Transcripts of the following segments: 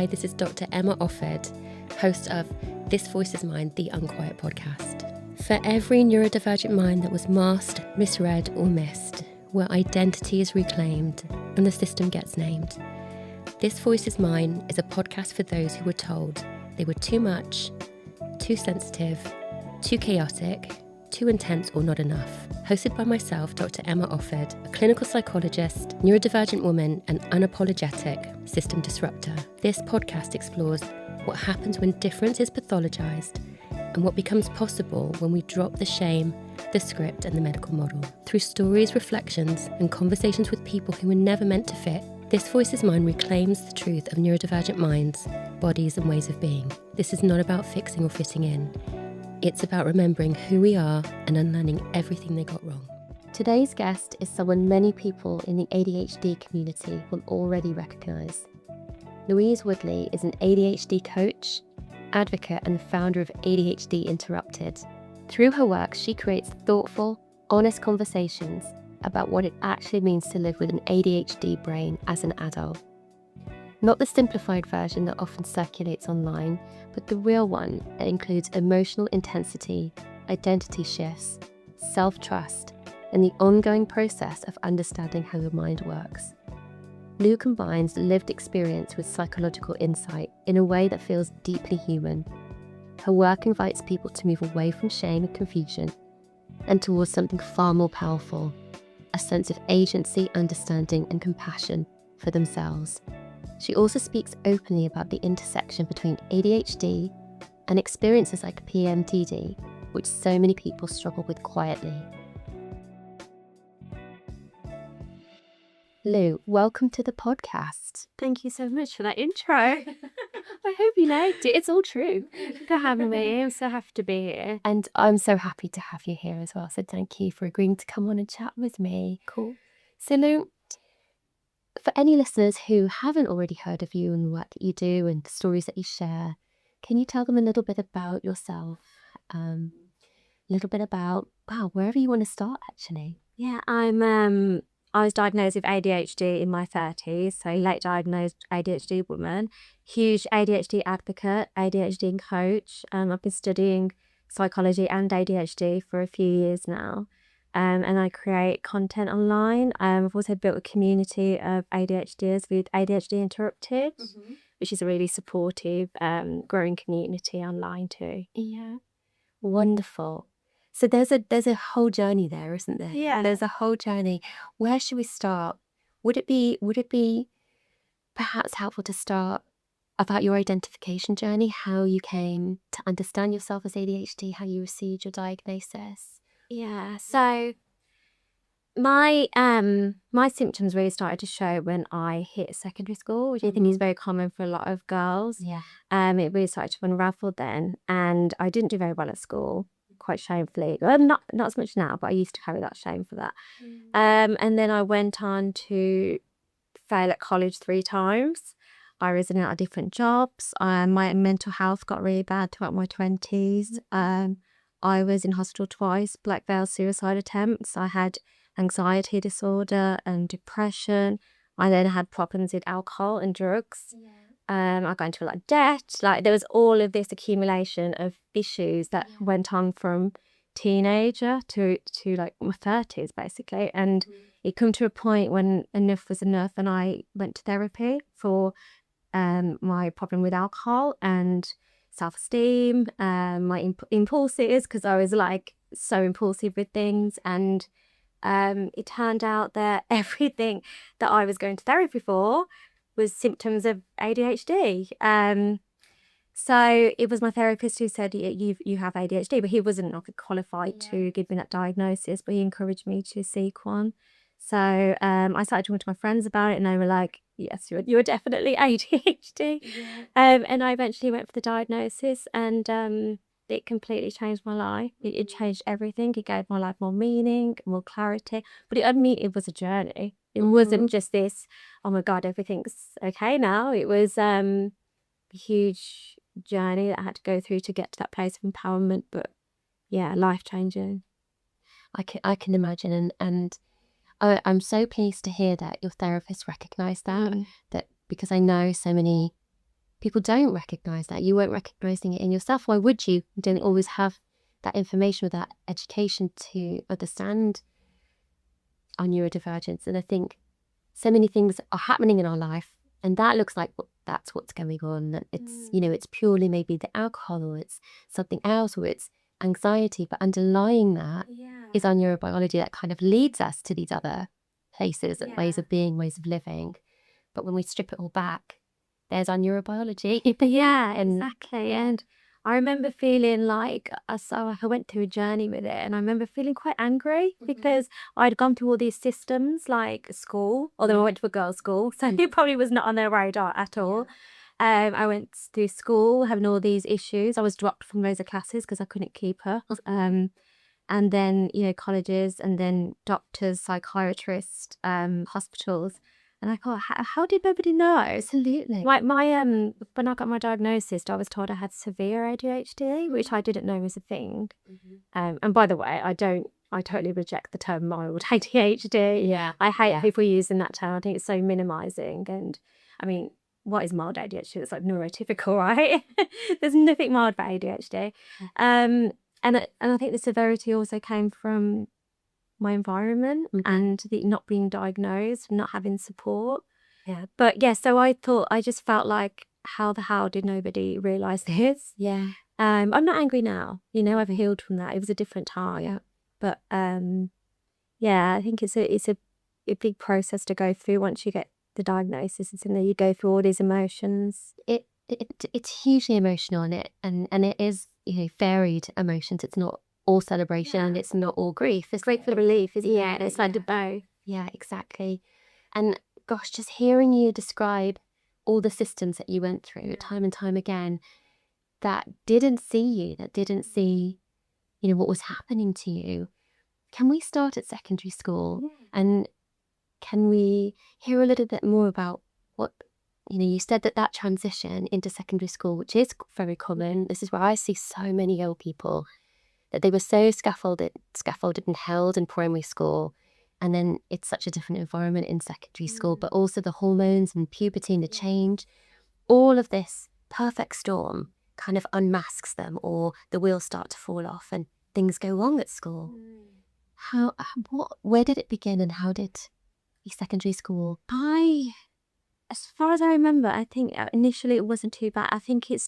Hi, this is Dr. Emma Offord, host of This Voice is Mine, the Unquiet podcast. For every neurodivergent mind that was masked, misread or missed, where identity is reclaimed and the system gets named, This Voice is Mine is a podcast for those who were told they were too much, too sensitive, too chaotic, too intense or not enough. Hosted by myself, Dr. Emma Offord, a clinical psychologist, neurodivergent woman and unapologetic system disruptor. This podcast explores what happens when difference is pathologized and what becomes possible when we drop the shame, the script and the medical model. Through stories, reflections and conversations with people who were never meant to fit, This Voice is Mine reclaims the truth of neurodivergent minds, bodies and ways of being. This is not about fixing or fitting in. It's about remembering who we are and unlearning everything they got wrong. Today's guest is someone many people in the ADHD community will already recognise. Louise Woodley is an ADHD coach, advocate and founder of ADHD Interrupted. Through her work, she creates thoughtful, honest conversations about what it actually means to live with an ADHD brain as an adult. Not the simplified version that often circulates online, but the real one that includes emotional intensity, identity shifts, self-trust, and the ongoing process of understanding how your mind works. Lou combines lived experience with psychological insight in a way that feels deeply human. Her work invites people to move away from shame and confusion and towards something far more powerful, a sense of agency, understanding, and compassion for themselves. She also speaks openly about the intersection between ADHD and experiences like PMDD, which so many people struggle with quietly. Lou, welcome to the podcast. Thank you so much for that intro. I hope you liked it. It's all true. Thank you for having me. I'm so happy to be here. And I'm so happy to have you here as well. So thank you for agreeing to come on and chat with me. Cool. So Lou, for any listeners who haven't already heard of you and the work that you do and the stories that you share, can you tell them a little bit about yourself? A little bit about, wherever you want to start, actually. Yeah, I was diagnosed with ADHD in my 30s, so late diagnosed ADHD woman, huge ADHD advocate, ADHD coach. I've been studying psychology and ADHD for a few years now. And I create content online. I've also built a community of ADHDers with ADHD Interrupted, which is a really supportive, growing community online too. Yeah. Wonderful. So there's a whole journey there, isn't there? Yeah. There's a whole journey. Where should we start? Would it be perhaps helpful to start about your identification journey, how you came to understand yourself as ADHD, how you received your diagnosis? Yeah, so my symptoms really started to show when I hit secondary school, which I think is very common for a lot of girls. Yeah. It really started to unravel then, and I didn't do very well at school, quite shamefully. Well, not as much now, but I used to carry that shame for that. And then I went on to fail at college 3 times. I was in and out of different jobs. My mental health got really bad throughout my 20s. I was in hospital twice, black veil suicide attempts. I had anxiety disorder and depression. I then had problems with alcohol and drugs. I got into a lot of debt. Like, there was all of this accumulation of issues that went on from teenager to like my 30s basically. And it come to a point when enough was enough, and I went to therapy for my problem with alcohol and self-esteem, my impulses, because I was like so impulsive with things. And it turned out that everything that I was going to therapy for was symptoms of ADHD. So it was my therapist who said, you have ADHD, but he wasn't qualified to give me that diagnosis, but he encouraged me to seek one. So I started talking to my friends about it, and they were like, yes, you're definitely ADHD. And I eventually went for the diagnosis, and it completely changed my life. It changed everything. It gave my life more meaning, more clarity. But it was a journey. It wasn't just this, oh my God, everything's okay now. It was a huge journey that I had to go through to get to that place of empowerment. But yeah, life changing. I can imagine, and I'm so pleased to hear that your therapist recognised that, because I know so many people don't recognise that. You weren't recognising it in yourself. Why would you? You don't always have that information or that education to understand our neurodivergence. And I think so many things are happening in our life, and that looks like that's what's going on. That it's, it's purely maybe the alcohol, or it's something else, or it's anxiety, but underlying that is our neurobiology that kind of leads us to these other places, ways of being, ways of living. But when we strip it all back, there's our neurobiology. Exactly. And I remember feeling like, so I went through a journey with it, and I remember feeling quite angry because I'd gone through all these systems like school, although I went to a girls' school, so it probably was not on their radar at all. I went through school having all these issues. I was dropped from loads of classes because I couldn't keep her. And then, colleges, and then doctors, psychiatrists, hospitals. And I thought, how did nobody know? Absolutely. Like when I got my diagnosis, I was told I had severe ADHD, which I didn't know was a thing. And by the way, I totally reject the term mild ADHD. Yeah. I hate people using that term. I think it's so minimizing. And I mean, what is mild ADHD? It's like neurotypical, right? There's nothing mild about ADHD. And I think the severity also came from my environment and the not being diagnosed, not having support. But so I just felt like, how the hell did nobody realize this? I'm not angry now, I've healed from that. It was a different time. But I think it's a big process to go through once you get the diagnosis. It's in there, you go through all these emotions. It's hugely emotional, and it is, varied emotions. It's not all celebration and it's not all grief. It's Great for the relief, isn't it? It's like the bow. Yeah, exactly. And gosh, just hearing you describe all the systems that you went through time and time again that didn't see you, that didn't see, what was happening to you. Can we start at secondary school? And can we hear a little bit more about what, you said that transition into secondary school, which is very common. This is where I see so many ill people, that they were so scaffolded and held in primary school, and then it's such a different environment in secondary school, but also the hormones and puberty and the change, all of this perfect storm kind of unmasks them, or the wheels start to fall off and things go wrong at school. Where did it begin, and how did your secondary school? As far as I remember, I think initially it wasn't too bad. I think it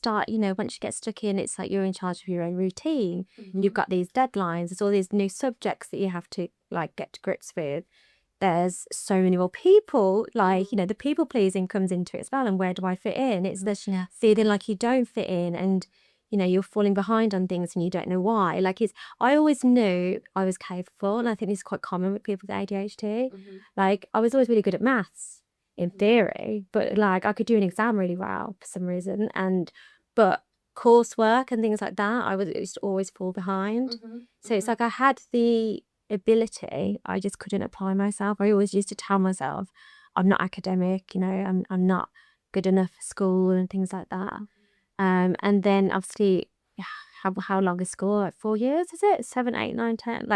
once you get stuck in, it's like you're in charge of your own routine. You've got these deadlines. There's all these new subjects that you have to get to grips with. There's so many more people, the people pleasing comes into it as well. And where do I fit in? It's the feeling like you don't fit in, and you're falling behind on things and you don't know why. I always knew I was capable, and I think this is quite common with people with ADHD. I was always really good at maths in theory, but I could do an exam really well for some reason, but coursework and things like that, I used to always fall behind. So it's like I had the ability, I just couldn't apply myself. I always used to tell myself, I'm not academic, I'm not good enough for school and things like that. And then obviously, how long is school? 4 years, is it? 7, 8, 9, 10.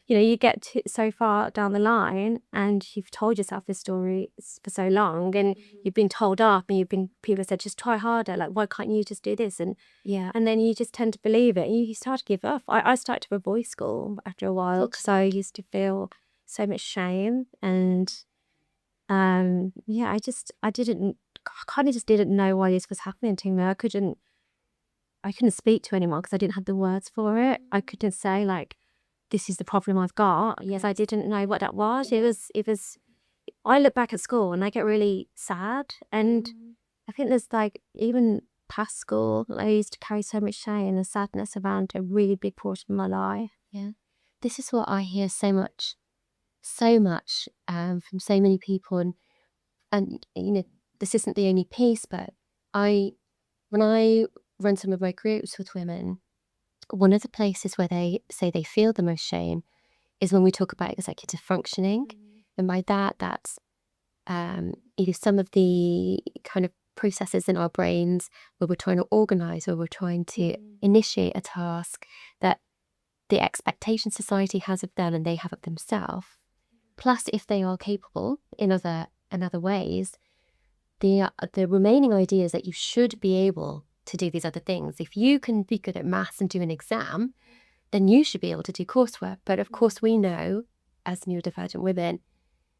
You get so far down the line, and you've told yourself this story for so long, and you've been told up, and people have said, just try harder. Why can't you just do this? And then you just tend to believe it, and you start to give up. I started to avoid school after a while because I used to feel so much shame, and I kind of just didn't know why this was happening to me. I couldn't speak to anyone because I didn't have the words for it. I couldn't say this is the problem I've got. I didn't know what that was. It was. I look back at school and I get really sad, and I think there's even past school, I used to carry so much shame and sadness around a really big portion of my life. This is what I hear so much from so many people, and this isn't the only piece, but when I run some of my groups with women, one of the places where they say they feel the most shame is when we talk about executive functioning. And by that's either some of the kind of processes in our brains where we're trying to organize, or we're trying to initiate a task that the expectation society has of them and they have of themselves. Plus, if they are capable in other ways, the remaining idea is that you should be able to do these other things. If you can be good at maths and do an exam, then you should be able to do coursework. But of course, we know as neurodivergent women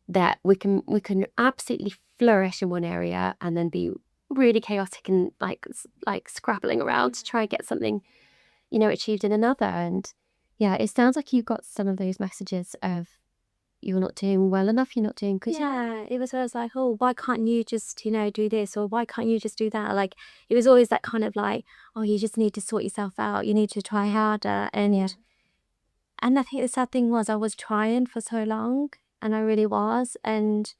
that we can absolutely flourish in one area and then be really chaotic and like scrabbling around to try and get something, achieved in another. And yeah, it sounds like you got some of those messages of you're not doing well enough, you're not doing good enough. Yeah, it was always like, oh, why can't you just, do this? Or why can't you just do that? Like, it was always that kind of like, oh, you just need to sort yourself out. You need to try harder. And I think the sad thing was I was trying for so long, and I really was. And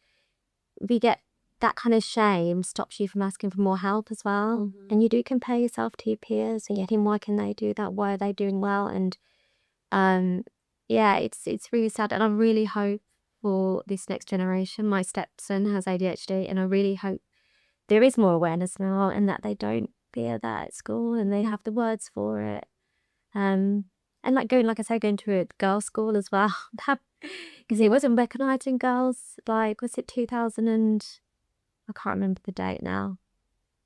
we get that kind of shame stops you from asking for more help as well. And you do compare yourself to your peers and getting, why can they do that? Why are they doing well? And yeah, it's really sad. And I really hope for this next generation. My stepson has ADHD, and I really hope there is more awareness now and that they don't fear that at school and they have the words for it. And like going to a girls' school as well, because it wasn't recognising girls. Like, was it 2000 and I can't remember the date now,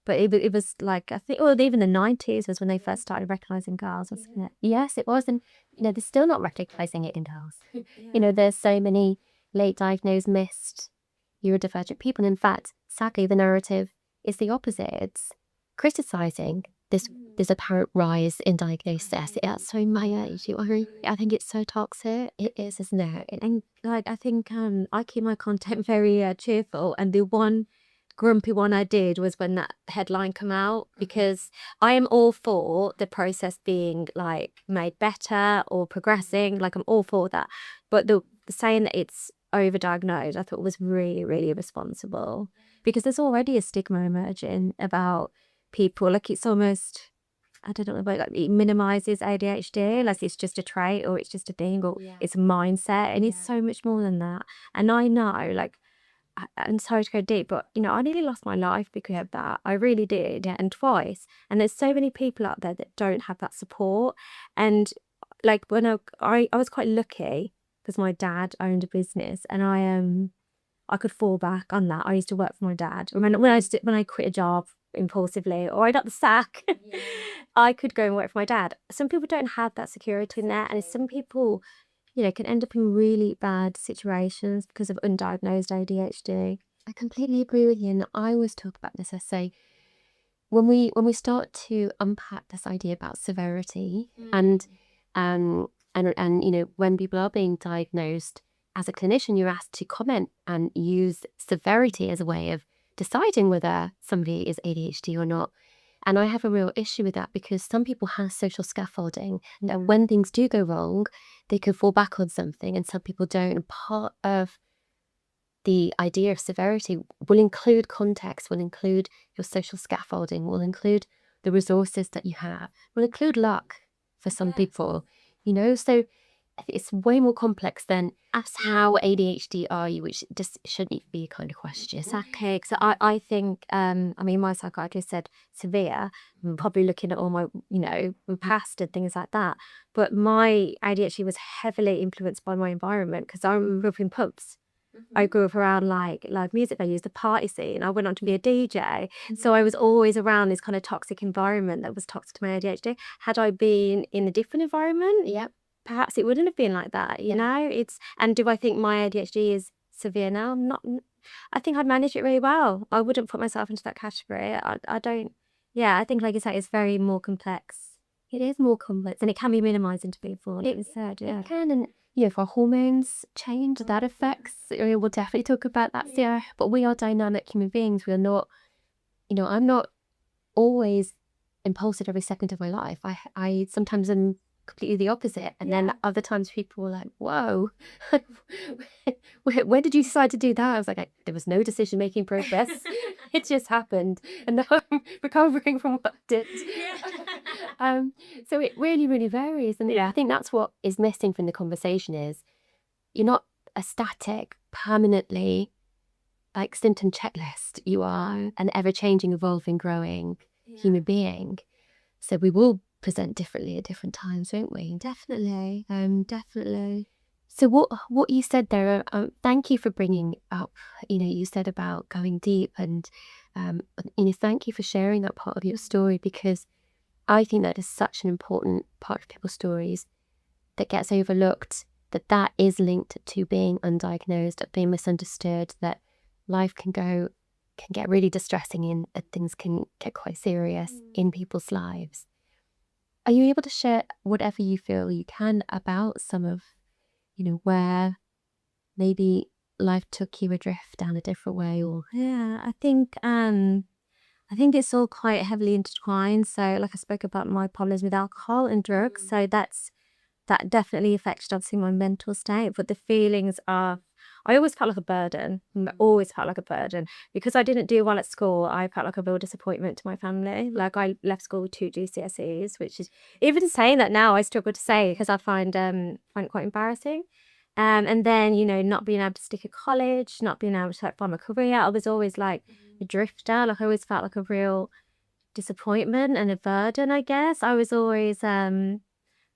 but it was like, I think, well, even the 90s was when they first started recognising girls, wasn't it? Yes, it was. And they're still not recognising it in girls. There's so many late diagnosed, missed neurodivergent people. And in fact, sadly, the narrative is the opposite. It's criticising this apparent rise in diagnosis. It's so my age. I think it's so toxic. It is, isn't it? And like, I think I keep my content very cheerful, and the one grumpy one I did was when that headline came out, because I am all for the process being like made better or progressing. Like, I'm all for that, but the saying that it's overdiagnosed, I thought was really, really irresponsible, because there's already a stigma emerging about people. Like, it's almost, I don't know, about, like, it minimizes ADHD, like it's just a trait or it's just a thing or it's a mindset, and it's so much more than that. And I know, like, I'm sorry to go deep, but I nearly lost my life because of that. I really did, and twice. And there's so many people out there that don't have that support. And like, when I was quite lucky because my dad owned a business, and I could fall back on that. I used to work for my dad. When I quit a job impulsively, or I got the sack, I could go and work for my dad. Some people don't have that security in there, and some people, can end up in really bad situations because of undiagnosed ADHD. I completely agree with you, and I always talk about this. I say, when we start to unpack this idea about severity and when people are being diagnosed, as a clinician, you're asked to comment and use severity as a way of deciding whether somebody is ADHD or not. And I have a real issue with that, because some people have social scaffolding, and when things do go wrong, they can fall back on something, and some people don't. And part of the idea of severity will include context, will include your social scaffolding, will include the resources that you have, will include luck for some people, so it's way more complex than how ADHD are you, which just shouldn't be a kind of question. Exactly. So I think, my psychiatrist said severe. I'm probably looking at all my, past and things like that. But my ADHD was heavily influenced by my environment, because I grew up in pubs. I grew up around like live music venues, the party scene. I went on to be a DJ. So I was always around this kind of toxic environment that was toxic to my ADHD. Had I been in a different environment, perhaps it wouldn't have been like that, and do I think my ADHD is severe now? Not. I think I'd manage it really well. I wouldn't put myself into that category. I don't. Yeah, I think, like you say, it's very more complex. It is more complex, and it can be minimized into people. Like you said, it can, and if our hormones change, that affects. We'll definitely talk about that. Yeah, but we are dynamic human beings. We're not. I'm not always impulsive every second of my life. I sometimes am completely the opposite, and then other times people were like, whoa, when did you decide to do that? I was like, there was no decision making process. It just happened, and now I'm recovering from what I did. So it really, really varies, and I think that's what is missing from the conversation is you're not a static, permanently like symptom checklist. You are an ever-changing, evolving, growing human being. So we will present differently at different times, won't we? Definitely. Definitely. So what you said there, thank you for bringing up, you said about going deep and Thank you for sharing that part of your story, because I think that is such an important part of people's stories that gets overlooked, that is linked to being undiagnosed, being misunderstood, that life can get really distressing and things can get quite serious in people's lives. Are you able to share whatever you feel you can about some of, where maybe life took you adrift down a different way? Or I think it's all quite heavily intertwined. So like I spoke about my problems with alcohol and drugs. So that definitely affected obviously my mental state. But the feelings are, I always felt like a burden. Always felt like a burden. Because I didn't do well at school, I felt like a real disappointment to my family. Like I left school with 2 GCSEs, which is, even saying that now, I struggle to say because I find it quite embarrassing. And then, not being able to stick at college, not being able to find my career. I was always like a drifter. Like I always felt like a real disappointment and a burden, I guess. I was always,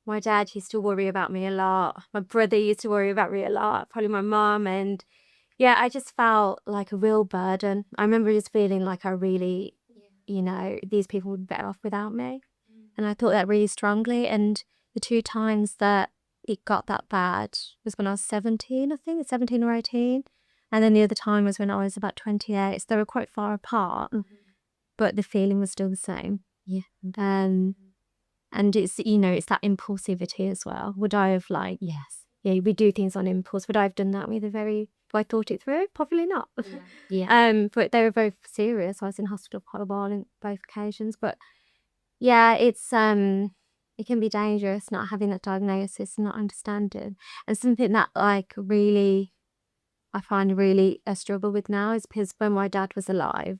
my dad used to worry about me a lot. My brother used to worry about me a lot, probably my mum. And yeah, I just felt like a real burden. I remember just feeling like I really, these people would be better off without me. And I thought that really strongly. And the 2 times that it got that bad was when I was 17, I think, 17 or 18. And then the other time was when I was about 28. So they were quite far apart, but the feeling was still the same. Yeah. And it's, it's that impulsivity as well. Would I have yes. Yeah, we do things on impulse. Would I have done that if I thought it through? Probably not. Yeah. But they were very serious. I was in hospital quite a while on both occasions. But yeah, it's it can be dangerous not having that diagnosis and not understanding. And something that I find really a struggle with now is because when my dad was alive,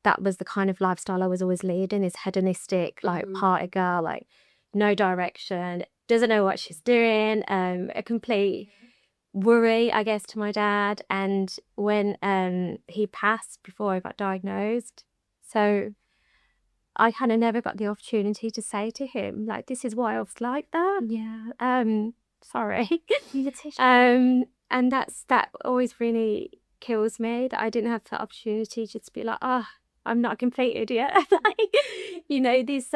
that was the kind of lifestyle I was always leading, is hedonistic, party girl, no direction, doesn't know what she's doing, a complete worry, I guess, to my dad. And when he passed before I got diagnosed, so I kind of never got the opportunity to say to him, this is why I was like that. Yeah. Sorry. And that always really kills me, that I didn't have the opportunity just to be like, I'm not a complete idiot. This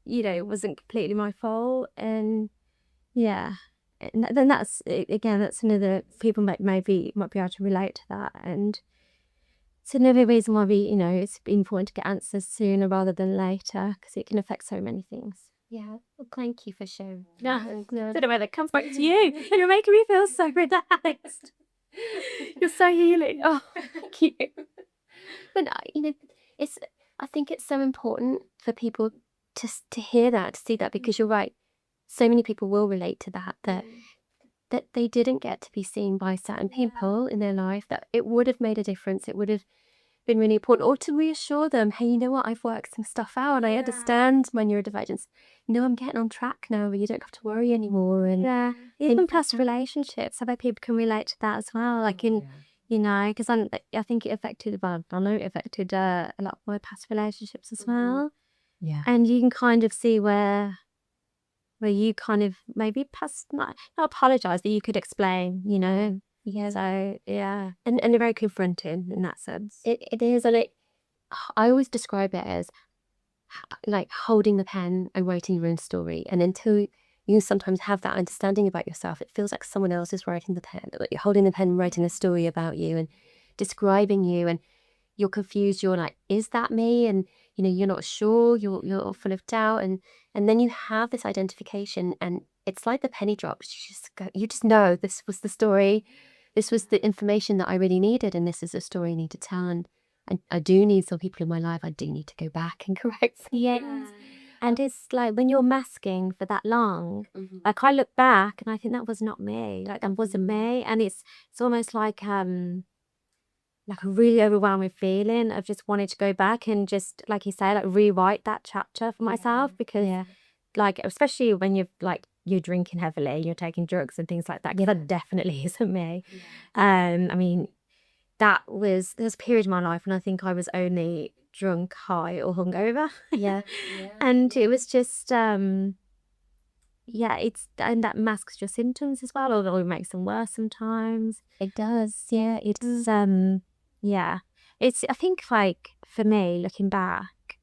it wasn't completely my fault. And yeah, and then that's another, people might be able to relate to that. And it's another reason why it's important to get answers sooner rather than later, because it can affect so many things. Yeah. Well, thank you for sharing. No, I don't know whether that comes back to you. You're making me feel so relaxed. You're so healing. Oh, thank you. But I think it's so important for people to hear that, to see that, because you're right. So many people will relate to that they didn't get to be seen by certain people in their life, that it would have made a difference. It would have been really important, or to reassure them, hey, you know what, I've worked some stuff out and I understand my neurodivergence. I'm getting on track now, but you don't have to worry anymore. And even past relationships, I bet people can relate to that as well. Because I think it affected, I know it affected a lot of my past relationships as well. Yeah. And you can kind of see where you kind of maybe not apologise, but you could explain, Yeah. So yeah, and they're very confronting in that sense. It is, and I always describe it as like holding the pen and writing your own story. And until you sometimes have that understanding about yourself, it feels like someone else is writing the pen. Like you're holding the pen and writing a story about you and describing you, and you're confused. You're like, is that me? And you're not sure. You're full of doubt, and then you have this identification, and it's like the penny drops. You just know this was the story. This was the information that I really needed, and this is the story I need to tell. And I do need some people in my life. I do need to go back and correct some things. And it's like when you're masking for that long, like I look back and I think that was not me. Like that wasn't me. And it's almost like a really overwhelming feeling of just wanting to go back and just, like you say, rewrite that chapter for myself. Because especially when you're drinking heavily, you're taking drugs and things like that, because that definitely isn't me. I mean, there was a period in my life when I think I was only drunk, high, or hungover. And it was just and that masks your symptoms as well, although it makes them worse sometimes. It does. It's I think like for me, looking back,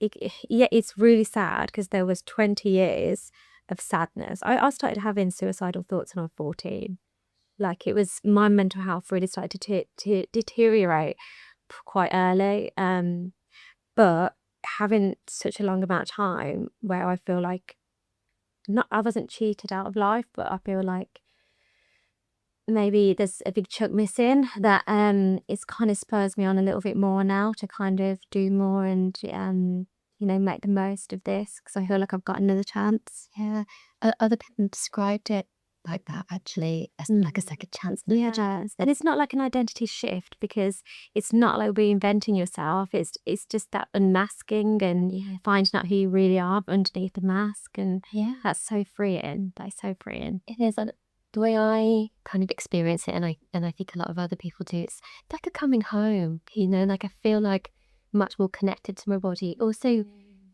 it's really sad because there was 20 years of sadness. I started having suicidal thoughts when I was 14. Like it was, my mental health really started to deteriorate quite early. But having such a long amount of time where I feel like I wasn't cheated out of life, but I feel like maybe there's a big chunk missing that it's kind of spurs me on a little bit more now to kind of do more and make the most of this because I feel like I've got another chance. Yeah. Other people described it like that, actually, as like a second chance. Yeah, and it's not like an identity shift because it's not like reinventing yourself. It's just that unmasking and finding out who you really are underneath the mask, and that's so freeing. That's so freeing. It is. And the way I kind of experience it, and I think a lot of other people do, it's like a coming home. Like I feel like much more connected to my body. Also,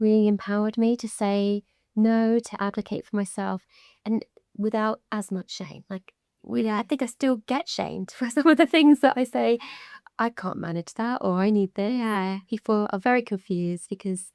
really empowered me to say no, to advocate for myself, and without as much shame. Like, I think I still get shamed for some of the things that I say. I can't manage that, or I need this. Yeah. People are very confused because,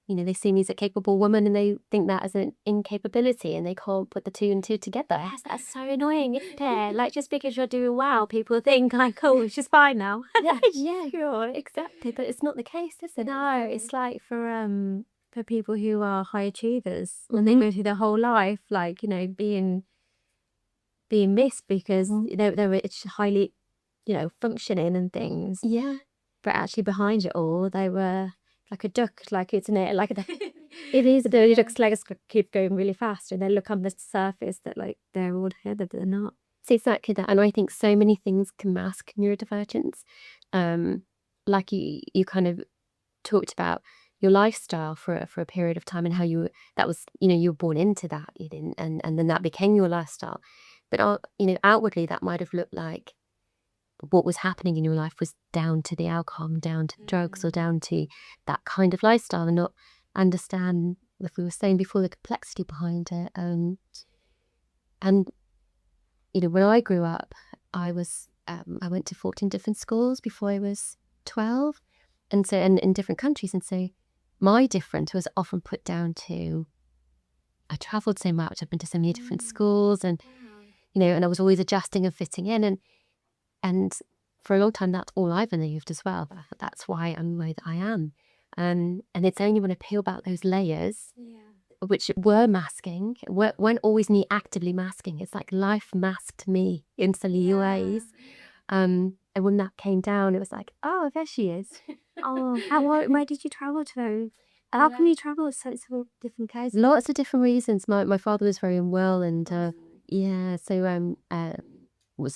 they see me as a capable woman and they think that as an incapability and they can't put the two and two together. Yes, that's so annoying, isn't it? Like, just because you're doing well, people think like, oh, she's fine now. Yeah, Sure. exactly. But it's not the case, is it? No, it's like for people who are high achievers and they go through their whole life, like, being missed because they were highly, functioning and things. Yeah. But actually behind it all, they were like a duck, like it is. The duck's legs keep going really fast and they look on the surface that like they're all here, but they're not. It's exactly that. And I think so many things can mask neurodivergence. Like you kind of talked about your lifestyle for a period of time and how you were born into that, you didn't, and then that became your lifestyle. But outwardly that might have looked like what was happening in your life was down to the alcohol, down to the drugs, or down to that kind of lifestyle, and not understand, if we were saying before, the complexity behind it. And when I grew up, I went to 14 different schools before I was 12, and so in different countries, and so my difference was often put down to I travelled so much. I've been to so many different schools, and and I was always adjusting and fitting in, and for a long time that's all I believed as well. That's why I'm the way that I am, and it's only when I peel back those layers, which were masking, weren't always me actively masking. It's like life masked me in so many ways. And when that came down, it was like, oh, there she is. Oh, where did you travel to? How can you travel so different cases? Lots of different reasons. My father was very unwell, and so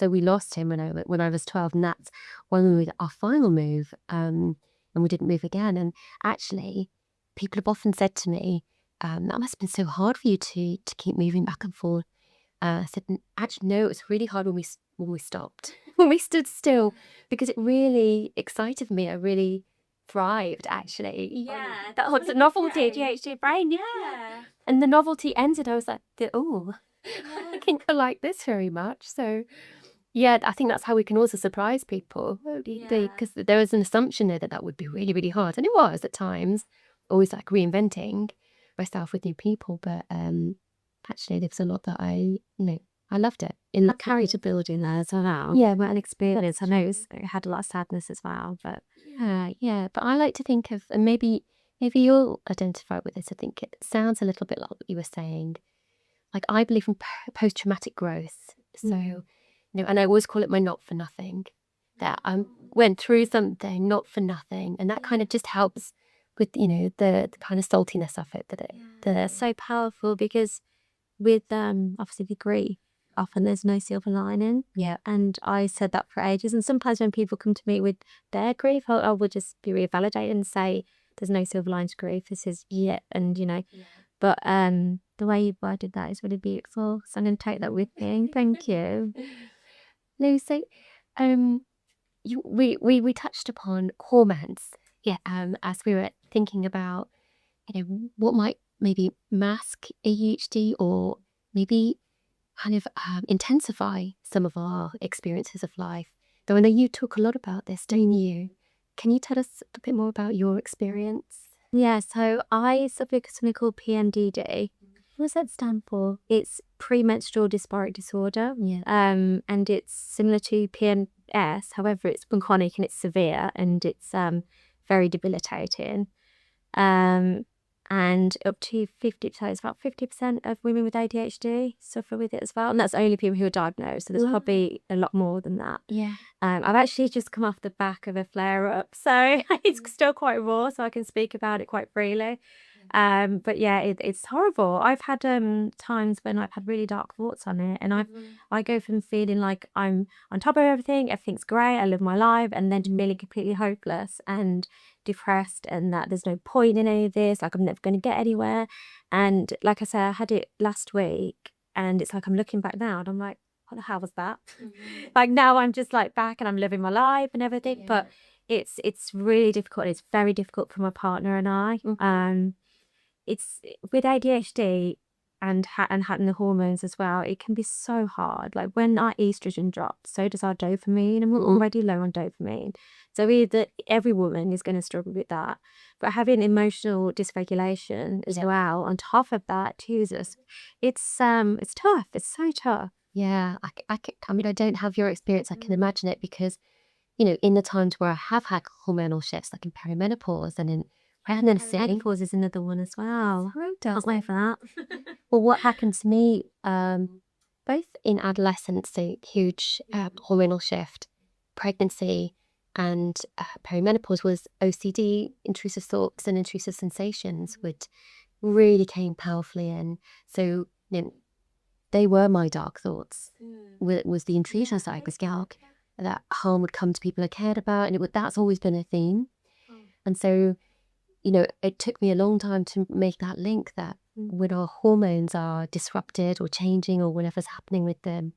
we lost him when I was 12, and that's when we made our final move, and we didn't move again. And actually, people have often said to me, that must have been so hard for you to keep moving back and forth. I said, actually, no, it was really hard when we stopped, when we stood still, because it really excited me. I really thrived, actually. Yeah, that was the novelty, ADHD brain, yeah. And the novelty ended. I was like, I think I like this very much. So, yeah, I think that's how we can also surprise people. Because there was an assumption there that would be really, really hard. And it was at times, always like reinventing myself with new people. But actually, there was a lot that I loved it. In that character building there as well. Yeah, well, an experience. I know it had a lot of sadness as well, but yeah. But I like to think of, and maybe you'll identify with this. I think it sounds a little bit like what you were saying. Like, I believe in post-traumatic growth. So, and I always call it my not for nothing. That I went through something not for nothing, and that kind of just helps with the kind of saltiness of it. That's so powerful because with obviously the grief, often there's no silver lining. Yeah. And I said that for ages. And sometimes when people come to me with their grief, I will just be revalidated and say, there's no silver line to grief. This is and But the way you worded that is really beautiful. So I'm going to take that with me. Thank you. Lou, so we touched upon hormones. Yeah. As we were thinking about, what might maybe mask ADHD or maybe kind of intensify some of our experiences of life. Though I know you talk a lot about this, don't you? Can you tell us a bit more about your experience? Yeah, so I suffer with something called PMDD. What does that stand for? It's premenstrual dysphoric disorder. Yeah. And it's similar to PMS. However, it's chronic and it's severe and it's very debilitating. And up to 50, so it's about 50% of women with ADHD suffer with it as well. And that's only people who are diagnosed. So there's probably a lot more than that. Yeah. I've actually just come off the back of a flare-up, so it's still quite raw, so I can speak about it quite freely. But yeah, it's horrible. I've had times when I've had really dark thoughts on it, and I go from feeling like I'm on top of everything's great, I live my life, and then to feeling completely hopeless and depressed, and that there's no point in any of this, like I'm never going to get anywhere. And like I said, I had it last week, and it's like I'm looking back now, and I'm like, what the hell was that? Like now I'm just like back and I'm living my life and everything. But it's really difficult. It's very difficult for my partner and I. It's with ADHD and having the hormones as well, it can be so hard. Like when our estrogen drops, so does our dopamine, and we're already low on dopamine. So either every woman is going to struggle with that, but having emotional dysregulation as well on top of that too, it's tough. It's so tough. Yeah, I mean, I don't have your experience. I can imagine it because, you know, in the times where I have had hormonal shifts, like in perimenopause and in pregnancy. Menopause is another one as well. Can't wait for that. Well, what happened to me, both in adolescence, so huge hormonal shift, pregnancy, and perimenopause, was OCD, intrusive thoughts and intrusive sensations, would really came powerfully in. So, you know, they were my dark thoughts. Was the intrusions that I was getting, that harm would come to people I cared about, and that's always been a theme. And so, you know, it took me a long time to make that link that when our hormones are disrupted or changing or whatever's happening with them,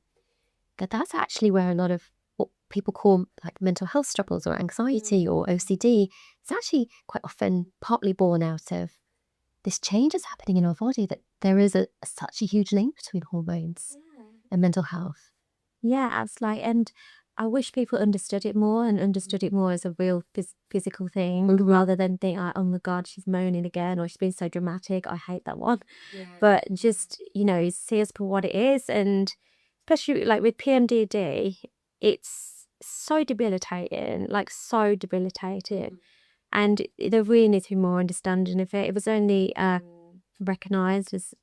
that's actually where a lot of what people call like mental health struggles or anxiety or OCD, it's actually quite often partly born out of this change is happening in our body, that there is such a huge link between hormones and mental health. Yeah, it's like, and I wish people understood it more and understood it more as a real physical thing rather than think, oh my God, she's moaning again or she's been so dramatic. I hate that one. But just, you know, see us for what it is. And especially like with PMDD, it's so debilitating, like so debilitating. And there really needs to be more understanding of it. It was only recognised as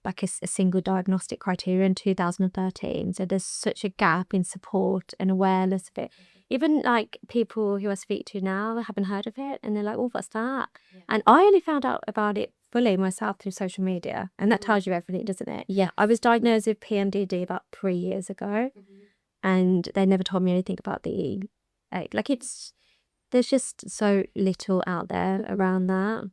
like a single diagnostic criteria in 2013. So there's such a gap in support and awareness of it. Even like people who I speak to now haven't heard of it, and they're like, oh, what's that? And I only found out about it fully myself through social media, and that tells you everything, doesn't it? Yeah. I was diagnosed with PMDD about 3 years ago, and they never told me anything about the like there's just so little out there around that.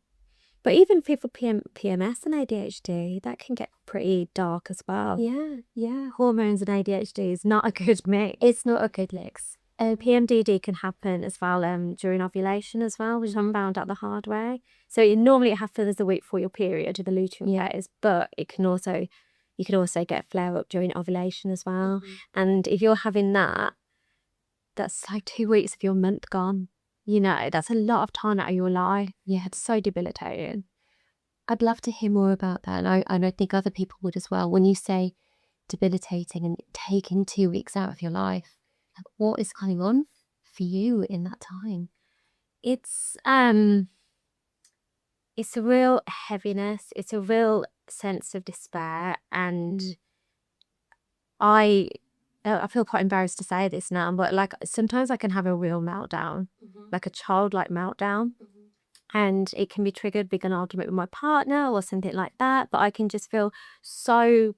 But even people PMS and ADHD, that can get pretty dark as well. Yeah. Hormones and ADHD is not a good mix. It's not a good mix. PMDD can happen as well during ovulation as well, which I found out the hard way. So normally it happens a week before your period, the luteal phase, but you can also get flare up during ovulation as well. And if you're having that, that's like 2 weeks of your month gone. You know, that's a lot of time out of your life. Yeah, it's so debilitating. I'd love to hear more about that. And I think other people would as well. When you say debilitating and taking 2 weeks out of your life, like, what is going on for you in that time? It's a real heaviness. It's a real sense of despair. And I feel quite embarrassed to say this now, but like sometimes I can have a real meltdown, like a childlike meltdown. And it can be triggered by an argument with my partner or something like that. But I can just feel so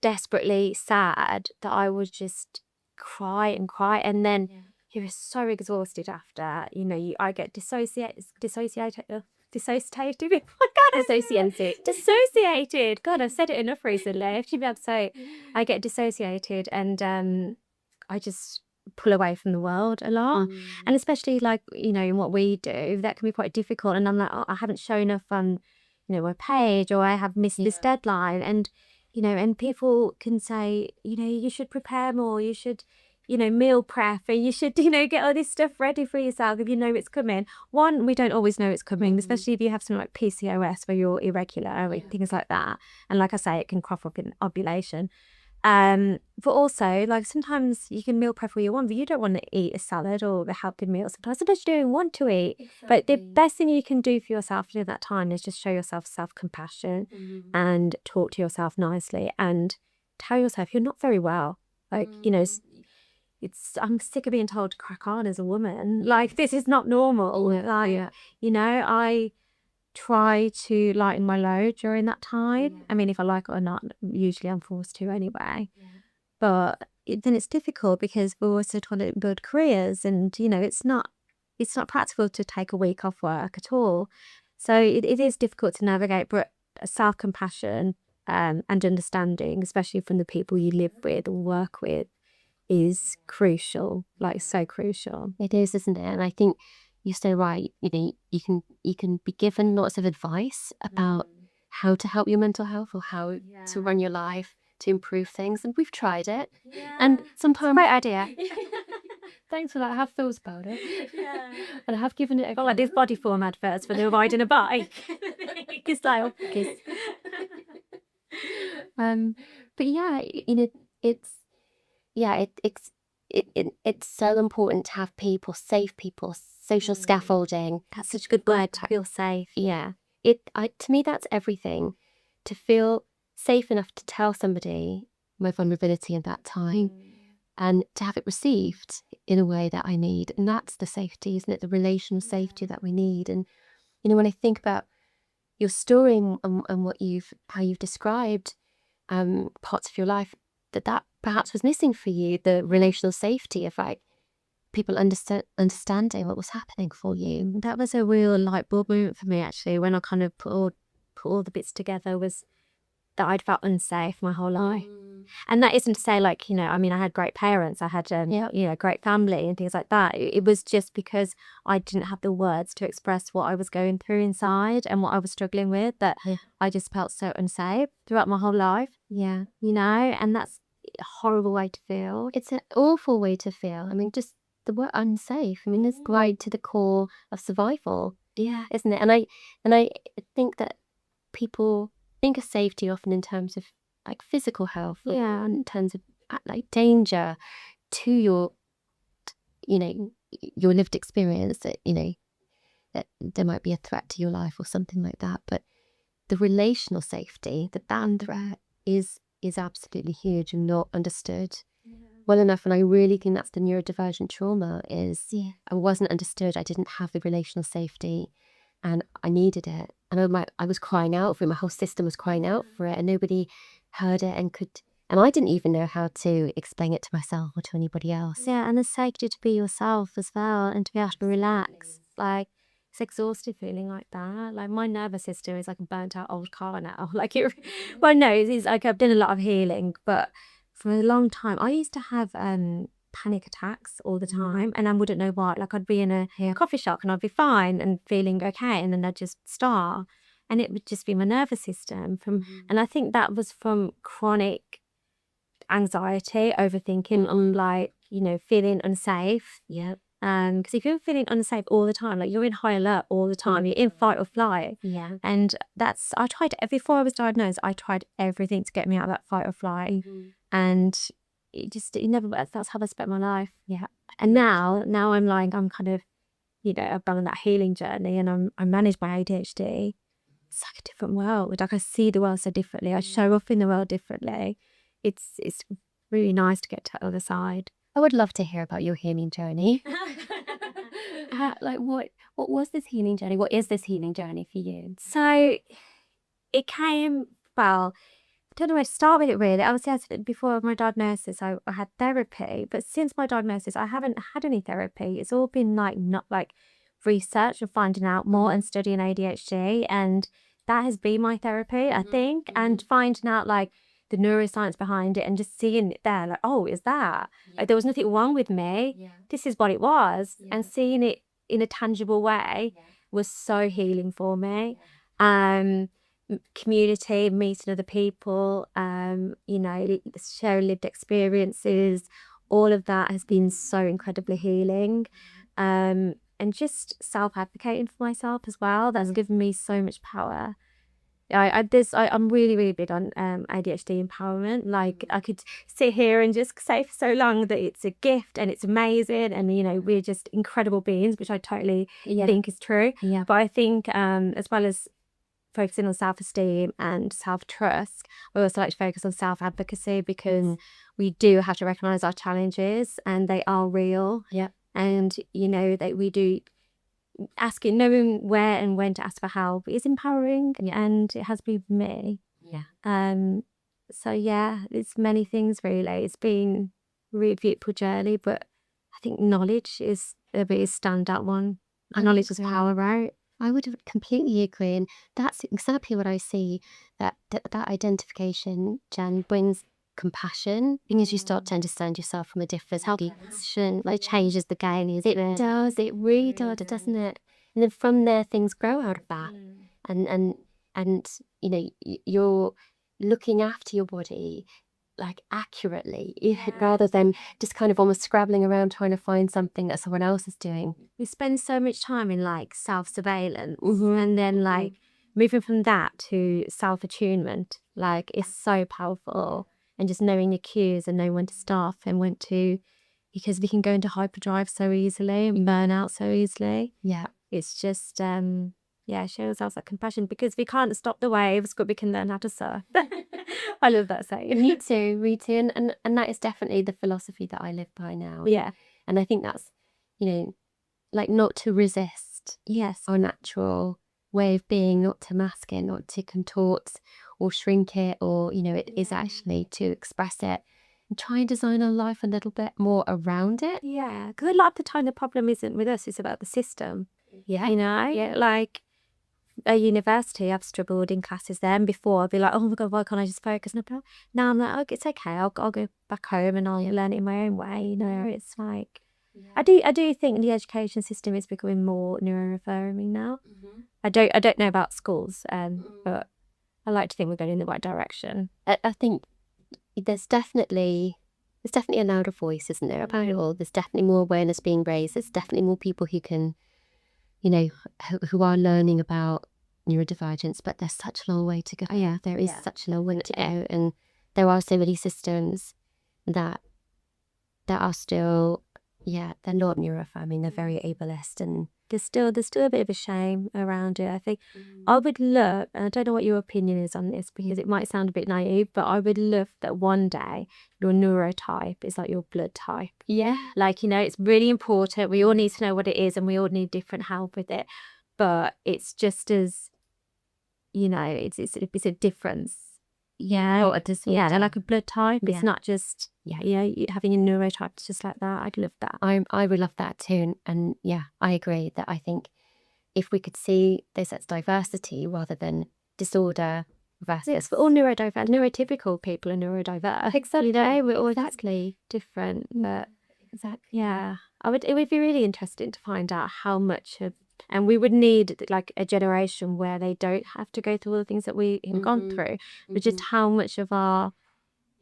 desperately sad that I would just cry and cry. And then you're so exhausted after, you know, I get dissociated. Dissociated. God, I've said it enough recently. I should be able to say I get dissociated, and I just pull away from the world a lot. And especially like, you know, in what we do, that can be quite difficult. And I'm like, oh, I haven't shown up on, you know, a page, or I have missed this deadline. And, you know, and people can say, you know, you should prepare more, you should meal prep, and you should, get all this stuff ready for yourself if you know it's coming. One, we don't always know it's coming, especially if you have something like PCOS where you're irregular or things like that. And like I say, it can crop up in ovulation. But also, like, sometimes you can meal prep all you want, but you don't want to eat a salad or a healthy meal. Sometimes you don't want to eat. But the best thing you can do for yourself during that time is just show yourself self-compassion and talk to yourself nicely and tell yourself you're not very well. Like, I'm sick of being told to crack on as a woman. Like, this is not normal. Like, I try to lighten my load during that time. I mean, if I like it or not, usually I'm forced to anyway. But then it's difficult because we're also trying to build careers, and it's not practical to take a week off work at all. So it is difficult to navigate. But self-compassion and understanding, especially from the people you live with or work with, is crucial. Like, so crucial. It is, isn't it? And I think you're so right. You can be given lots of advice about how to help your mental health or how to run your life to improve things, and we've tried it. And sometimes, Great idea. thanks for that. I have thought about it. And I have given it a go. Like these body form adverts for the riding a bike. Style. But yeah, it's so important to have people, safe people, social scaffolding. That's such a good word, to feel safe. Yeah. To me, that's everything. To feel safe enough to tell somebody my vulnerability in that time and to have it received in a way that I need. And that's the safety, isn't it? The relational safety that we need. And, when I think about your story and how you've described parts of your life, that perhaps was missing for you, the relational safety of like people understanding what was happening for you. That was a real light bulb moment for me, actually, when I kind of put all the bits together, was that I'd felt unsafe my whole life. And that isn't to say, like, I had great parents, I had great family and things like that. It was just because I didn't have the words to express what I was going through inside and what I was struggling with, that I just felt so unsafe throughout my whole life. And that's a horrible way to feel. It's an awful way to feel. I mean, just the word unsafe, I mean, it's right to the core of survival, isn't it? And I think that people think of safety often in terms of like physical health, in terms of like danger to your lived experience, that that there might be a threat to your life or something like that. But the relational safety, the bandwidth is absolutely huge and not understood well enough. And I really think that's the neurodivergent trauma, is I wasn't understood. I didn't have the relational safety and I needed it. And I was crying out for it. My whole system was crying out for it, and nobody heard it and I didn't even know how to explain it to myself or to anybody else. Yeah, and the safety to be yourself as well and to be able to relax. Like, it's exhausting feeling like that. Like, my nervous system is like a burnt out old car now. Like, it's like I've done a lot of healing, but for a long time I used to have panic attacks all the time, and I wouldn't know why. Like, I'd be in a coffee shop and I'd be fine and feeling okay, and then I'd just start, and it would just be my nervous system and I think that was from chronic anxiety, overthinking, and like, feeling unsafe. Because if you're feeling unsafe all the time, like, you're in high alert all the time, you're in fight or flight. And I tried, before I was diagnosed, I tried everything to get me out of that fight or flight. And it never worked. That's how I spent my life. And now I'm kind of, I've been on that healing journey, and I manage my ADHD. It's like a different world. Like, I see the world so differently. I show up in the world differently. It's really nice to get to the other side. I would love to hear about your healing journey. What was this healing journey? What is this healing journey for you? So it came, well, I don't know where to start with it, really. Obviously, before my diagnosis, I had therapy, but since my diagnosis, I haven't had any therapy. It's all been not research and finding out more and studying ADHD, and that has been my therapy, I think, and finding out like the neuroscience behind it and just seeing it there, like, oh, is that? Like, there was nothing wrong with me. This is what it was. And seeing it in a tangible way was so healing for me. Community, meeting other people, share lived experiences, all of that has been so incredibly healing. And just self-advocating for myself as well. That's given me so much power. I'm really, really big on ADHD empowerment. Like, I could sit here and just say for so long that it's a gift and it's amazing, and we're just incredible beings, which I totally think is true. Yeah. But I think as well as focusing on self-esteem and self-trust, we also like to focus on self-advocacy, because we do have to recognize our challenges, and they are real. Yeah. And that we do knowing where and when to ask for help is empowering, and it has been for me. So it's many things really. It's been a really beautiful journey, but I think knowledge is a bit standout one. Knowledge is power, right? I would completely agree, and that's exactly what I see. That identification, Jen, brings compassion, because you start to understand yourself from a different compassion, like, changes the game. It does. It really does, doesn't it? And then from there, things grow out of that, and you're looking after your body like accurately, rather than just kind of almost scrabbling around trying to find something that someone else is doing. We spend so much time in like self-surveillance, and then like moving from that to self-attunement, like, it's so powerful. And just knowing your cues and knowing when to stop and when to, because we can go into hyperdrive so easily and burn out so easily. Yeah. It's just shows us that compassion, because we can't stop the waves, but we can learn how to surf. I love that saying. Me too. And that is definitely the philosophy that I live by now. Yeah. And I think that's, like, not to resist Yes. our natural way of being, not to mask it, not to contort or shrink it, or, it is actually to express it and try and design our life a little bit more around it. Yeah. Because a lot of the time the problem isn't with us, it's about the system. Yeah. Yeah. Like, at university, I've struggled in classes then. Before, I'd be like, oh my God, why can't I just focus? And now I'm like, oh, it's okay. I'll go back home and I'll learn it in my own way. It's like, I do think the education system is becoming more neuroaffirming now. I don't know about schools, but I like to think we're going in the right direction. I think there's definitely a louder voice, isn't there, about it all? There's definitely more awareness being raised. There's definitely more people who can, who are learning about neurodivergence, but there's such a long way to go. There is such a long way to go, and there are so many systems that are still, they're not neuroaffirming. They're very ableist, and there's still a bit of a shame around it. I think I would love, and I don't know what your opinion is on this, because it might sound a bit naive, but I would love that one day your neurotype is like your blood type. Yeah. Like, it's really important. We all need to know what it is, and we all need different help with it. But it's just as, it's a difference. Yeah. Like a blood type. It's not just, having a neurotype. It's just like that. I'd love that. I would love that too. And I agree that I think if we could see this as diversity rather than disorder versus... Yes, for all neurodiverse, neurotypical people are neurodiverse. Exactly. We're all exactly different. But exactly. It would be really interesting to find out how much of, and we would need like a generation where they don't have to go through all the things that we have gone through, but just how much of our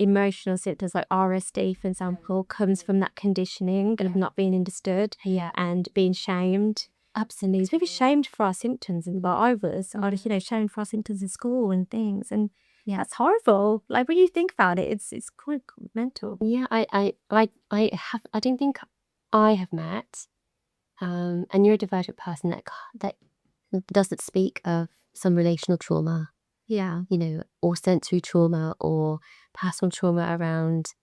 emotional symptoms, like RSD, for example, comes from that conditioning of not being understood and being shamed. Absolutely. We were shamed for our symptoms, and I was, shamed for our symptoms in school and things, and that's horrible. Like, when you think about it, it's quite mental. Yeah, I don't think I have met a neurodivergent person that doesn't speak of some relational trauma, or sensory trauma, or personal trauma around,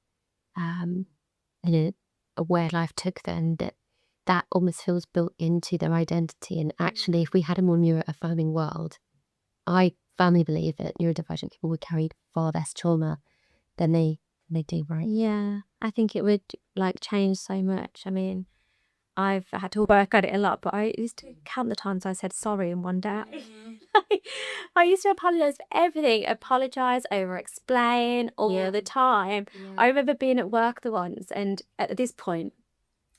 where life took them, that almost feels built into their identity. And actually, if we had a more neuro-affirming world, I firmly believe that neurodivergent people would carry far less trauma than they do, right? Yeah, I think it would like change so much. I mean, I've had to work at it a lot, but I used to count the times I said sorry in one day. I used to apologize for everything, over explain all the time. I remember being at work the once, and at this point,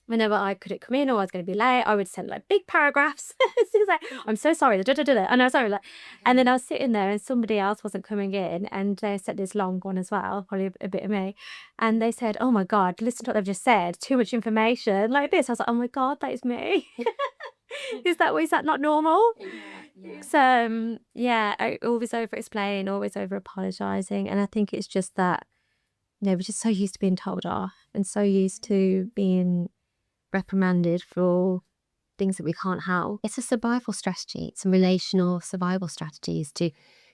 whenever I couldn't come in or I was going to be late, I would send like big paragraphs. So it's like, I'm so sorry. And I was sorry. Like, and then I was sitting there and somebody else wasn't coming in and they sent this long one as well, probably a bit of me. And they said, oh my God, listen to what they've just said. Too much information like this. I was like, oh my God, that is me. Is that not normal? So I always over explain, always over apologizing. And I think it's just that, we're just so used to being told off and so used to being reprimanded for things that we can't help. It's a survival strategy. It's some relational survival strategies to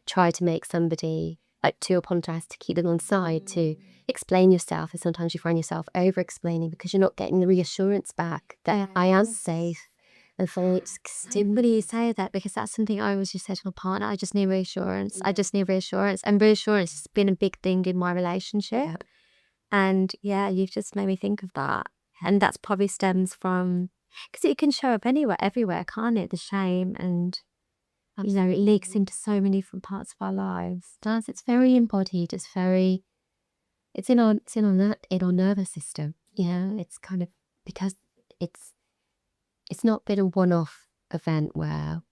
try to make somebody, like, to apologize, to keep them on side, to explain yourself. And sometimes you find yourself over explaining because you're not getting the reassurance back that I am safe. And so it's somebody say that, because that's something I always just say to my partner. I just need reassurance. I just need reassurance. And reassurance has been a big thing in my relationship. And you've just made me think of that. And that's probably stems from, because it can show up everywhere, can't it? The shame, and it leaks into so many different parts of our lives. It does. It's very embodied. It's in our nervous system. It's kind of, because it's not been a one-off event where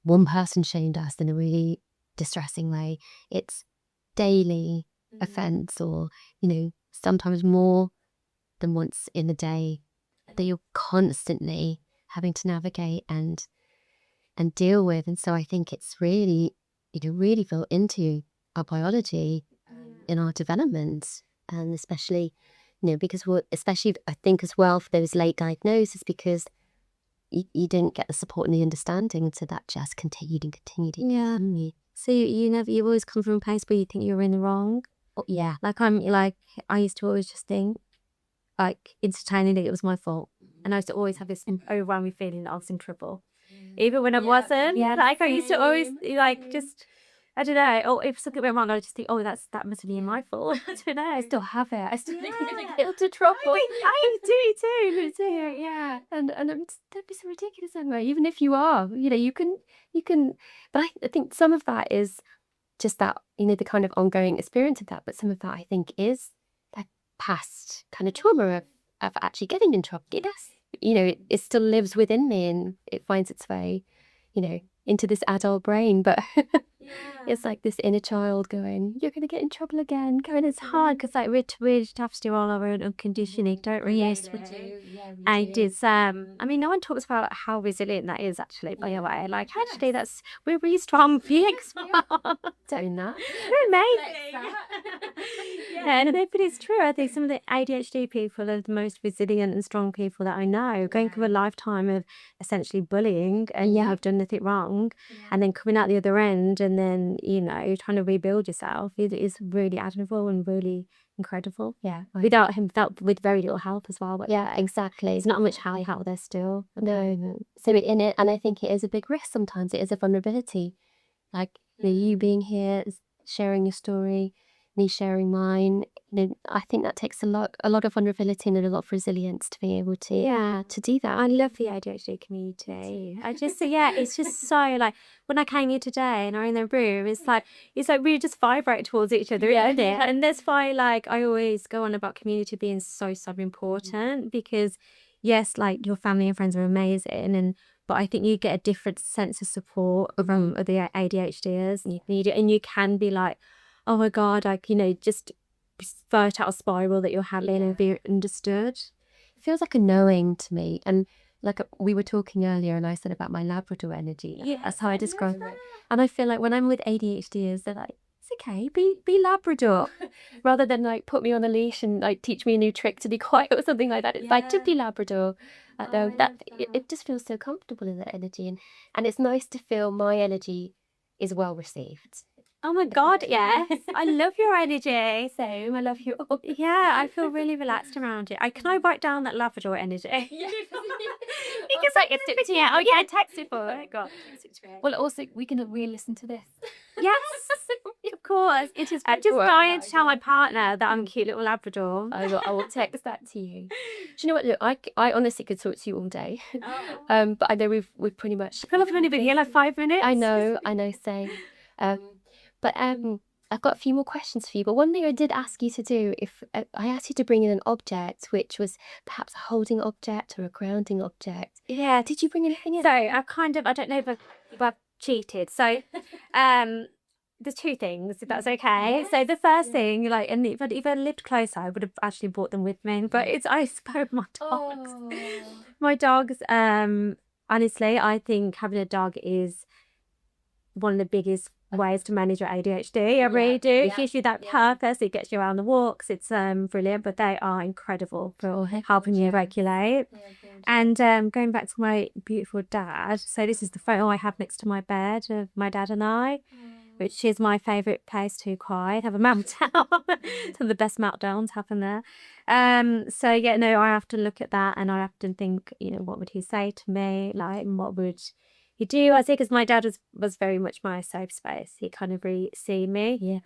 one person shamed us in a really distressing way. It's daily offense, or sometimes more than once in a day, that you're constantly having to navigate and deal with. And so I think it's really built into our biology, in our development, and especially because especially I think as well for those late diagnoses, because you didn't get the support and the understanding, so that just continued. So you always come from a place where you think you're in the wrong. I used to always just think, like, entertainingly, it was my fault. And I used to always have this overwhelming feeling that I was in trouble. Even when I wasn't. I used to always, just, I don't know, or if something went wrong, I just think, that must be my fault. I don't know. I still have it. I still think you're going to get into trouble. I do too. Yeah. And don't be so ridiculous anyway. Even if you are, you can, but I think some of that is just that, the kind of ongoing experience of that. But some of that, I think, is that past kind of trauma of actually getting in trouble. It still lives within me, and it finds its way, into this adult brain. But it's like this inner child going, you're going to get in trouble again. And it's hard because we have to do all our own conditioning, don't we? Yes, we do. And it's no one talks about how resilient that is, actually, by the way. Actually, we're really strong beings. Doing that. We're amazing. But it's true. I think some of the ADHD people are the most resilient and strong people that I know, going through a lifetime of essentially bullying, and you have done nothing wrong, and then coming out the other end, and then trying to rebuild yourself is really admirable and really incredible. With very little help as well. But exactly. There's not much help there still. No. So in it, and I think it is a big risk sometimes. It is a vulnerability. Like, you being here, sharing your story, me sharing mine. I think that takes a lot of vulnerability and a lot of resilience to be able to do that. I love the ADHD community. I just it's just so, when I came here today and I'm in the room, it's like we just vibrate towards each other, isn't it? And that's why I always go on about community being so important, because yes, your family and friends are amazing, but I think you get a different sense of support from other ADHDers, and you can be like, oh my God, just spurt out a spiral that you're having and be understood. It feels like a knowing to me. And like we were talking earlier, and I said about my Labrador energy. That's how I describe it. And I feel like when I'm with ADHDers, they're like, it's okay, be Labrador. Rather than put me on a leash and teach me a new trick to be quiet or something like that. It's to be Labrador. It just feels so comfortable in that energy. And it's nice to feel my energy is well received. Oh my God, yes. I love your energy. Same, I love you. Yeah, I feel really relaxed around it. Can I write down that Labrador energy? Because I texted for it. God, well, also, we can re-listen to this. Yes, of course. It is. Just trying to tell my partner that I'm a cute little Labrador. I will text that to you. Do you know what? Look, I honestly could talk to you all day. But I know we've pretty much. I feel like I've only been here 5 minutes. I know. Same. But I've got a few more questions for you, but one thing I did ask you to do, if I asked you to bring in an object, which was perhaps a holding object or a grounding object. Yeah. Did you bring anything in? So I don't know if I've cheated. So there's two things, if that's okay. So the first thing, like, and if I lived closer, I would have actually brought them with me. But it's I suppose my dogs. My dogs, honestly, I think having a dog is one of the biggest ways to manage your ADHD. I really do. It gives you that purpose. It gets you around the walks. It's brilliant. But they are incredible for helping you regulate. And going back to my beautiful dad. So this is the photo I have next to my bed of my dad and I, which is my favourite place to cry, have a meltdown. Some of the best meltdowns happen there. So yeah, no, I often look at that and I often think, you know, what would he say to me? Like, and what would he do? I think because my dad was very much my safe space. He kind of really see me.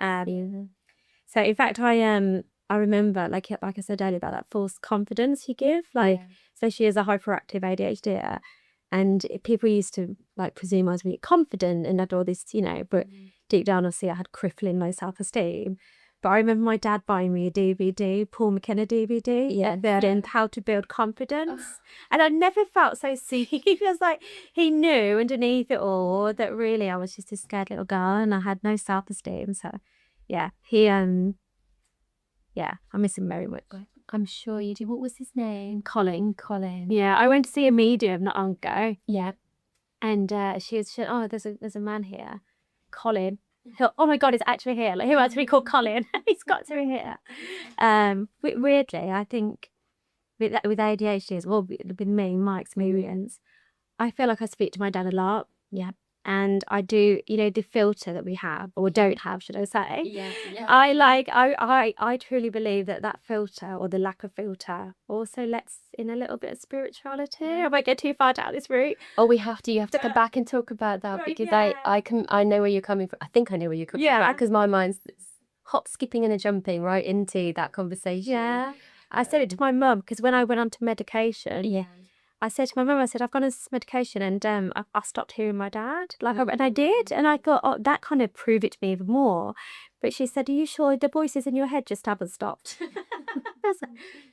So in fact, I remember, like I said earlier, about that false confidence you give, like especially as a hyperactive ADHD. And people used to like presume I was really confident and had all this, you know, but deep down, obviously, I had crippling low self-esteem. But I remember my dad buying me a DVD, Paul McKenna DVD, How to Build Confidence. And I never felt so seen. It was like he knew underneath it all that really I was just a scared little girl and I had no self-esteem. So, yeah, I miss him very much. I'm sure you do. What was his name? Colin. Colin. Yeah, I went to see a medium not long ago. Yeah. And she said, oh, there's a man here, Colin. Oh my God, he's actually here. Like, who else we call Colin? He's got to be here. Weirdly, I think with ADHD as well, with me, my experience, I feel like I speak to my dad a lot. Yeah. And I do, you know, the filter that we have or don't have, should I say? Yeah. I truly believe that filter or the lack of filter also lets in a little bit of spirituality. I might get too far down this route. Oh, you have to come back and talk about that because I know where you're coming from. I think I know where you're coming from because my mind's hop, skipping and a jumping right into that conversation. Yeah. I said it to my mum because when I went on to medication, I said to my mum, I said, I've gone on this medication and I stopped hearing my dad. And I did. And I thought, oh, that kind of proved it to me even more. But she said, are you sure the voices in your head just haven't stopped?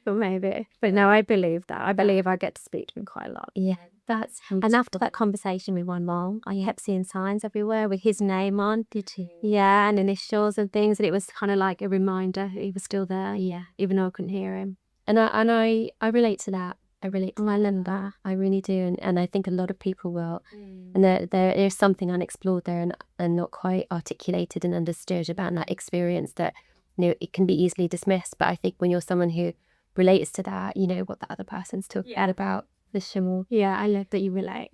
But maybe. But no, I believe that. I believe I get to speak to him quite a lot. Yeah, that's beautiful. And after that conversation with my mom, I kept seeing signs everywhere with his name on. Did you? Yeah, and initials and things. And it was kind of like a reminder he was still there. Yeah, even though I couldn't hear him. And I relate to that. I love that. I really do, and I think a lot of people will. And there is something unexplored there and not quite articulated and understood about that experience that, you know, it can be easily dismissed. But I think when you're someone who relates to that, you know what the other person's talking about. The shimmel. Yeah, I love that you relate.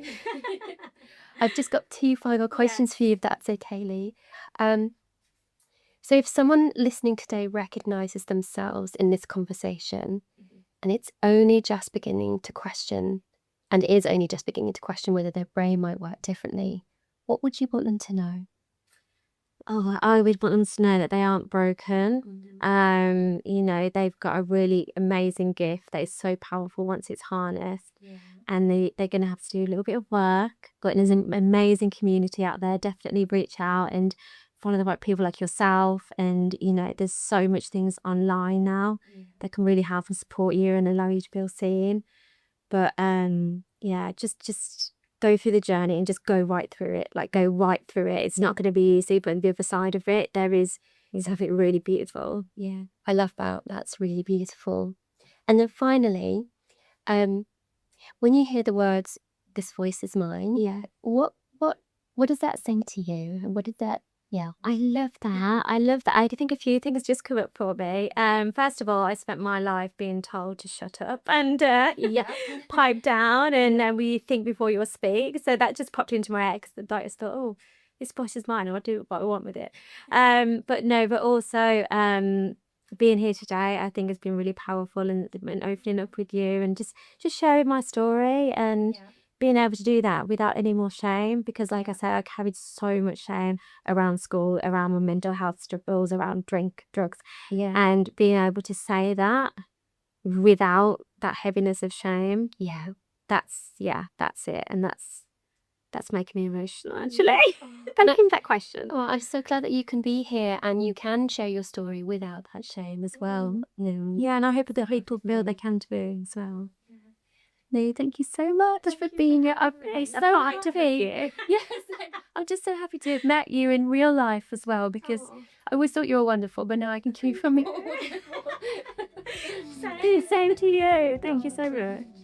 I've just got 2 final questions for you, if that's okay, Lee. So if someone listening today recognises themselves in this conversation, and it's only just beginning to question, and is only just beginning to question whether their brain might work differently, what would you want them to know? Oh, I would want them to know that they aren't broken. You know, they've got a really amazing gift that is so powerful once it's harnessed. And they're going to have to do a little bit of work. But there's an amazing community out there. Definitely reach out and follow the right people like yourself. And, you know, there's so much things online now that can really help and support you and allow you to feel seen. But just go through the journey and just go right through it. Like, go right through it. It's not going to be easy, but on the other side of it, is something really beautiful. Yeah, I love that. That's really beautiful. And then finally, when you hear the words, "This voice is mine," what does that sing to you? And what did that? Yeah, I love that. I think a few things just come up for me. First of all, I spent my life being told to shut up and pipe down and we think before you speak. So that just popped into my head because I just thought, oh, this voice is mine and I'll do what I want with it. But also being here today, I think has been really powerful and opening up with you and just sharing my story and being able to do that without any more shame, because like I said, I carried so much shame around school, around my mental health struggles, around drugs, and being able to say that without that heaviness of shame, that's it, and That's making me emotional, actually. Thank you for that question. Oh, I'm so glad that you can be here and you can share your story without that shame as well. Yeah, and I hope that people feel they can too as well. No, thank you so much for being here. I'm so happy to be here. Yes, I'm just so happy to have met you in real life as well, because I always thought you were wonderful, but now I can keep from you. Same to you. Thank you so much.